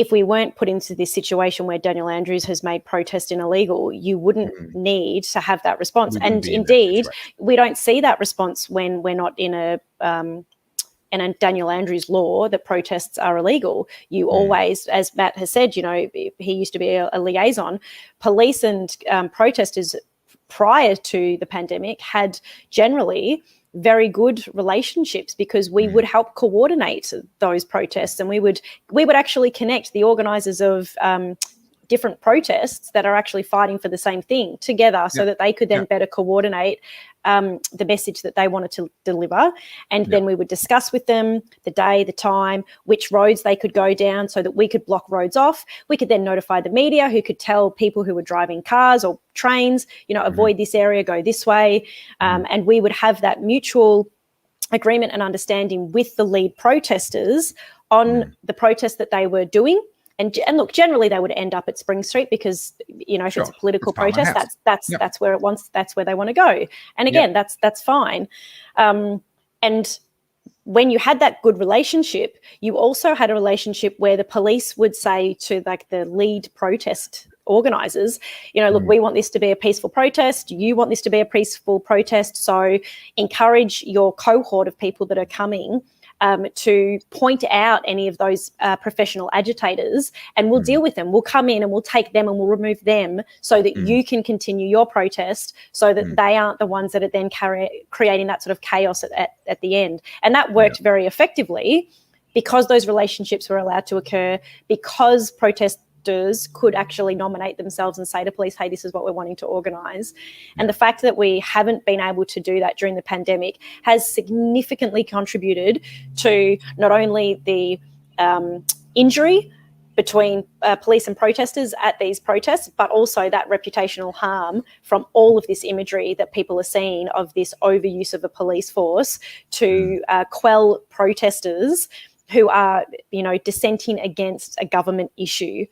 if we weren't put into this situation where Daniel Andrews has made protesting illegal, you wouldn't need to have that response. And indeed, we don't see that response when we're not in a Daniel Andrews law that protests are illegal. You always, as Matt has said, you know, he used to be a liaison. Police and protesters prior to the pandemic had generally very good relationships, because we would help coordinate those protests, and we would actually connect the organisers of different protests that are actually fighting for the same thing together, so that they could then better coordinate the message that they wanted to deliver. And then we would discuss with them the day, the time, which roads they could go down, so that we could block roads off. We could then notify the media, who could tell people who were driving cars or trains, you know, avoid this area, go this way. And we would have that mutual agreement and understanding with the lead protesters on the protest that they were doing. And look, generally they would end up at Spring Street, because, you know, if it's a political protest, that's where that's where they want to go. And again, that's fine. And when you had that good relationship, you also had a relationship where the police would say to, like, the lead protest organisers, you know, look, we want this to be a peaceful protest. You want this to be a peaceful protest. So encourage your cohort of people that are coming to point out any of those professional agitators, and we'll deal with them. We'll come in and we'll take them and we'll remove them, so that you can continue your protest, so that they aren't the ones that are then creating that sort of chaos at the end. And that worked very effectively, because those relationships were allowed to occur, because protesters could actually nominate themselves and say to police, hey, this is what we're wanting to organise. And the fact that we haven't been able to do that during the pandemic has significantly contributed to not only the injury between police and protesters at these protests, but also that reputational harm from all of this imagery that people are seeing of this overuse of a police force to quell protesters who are, you know, dissenting against a government issue.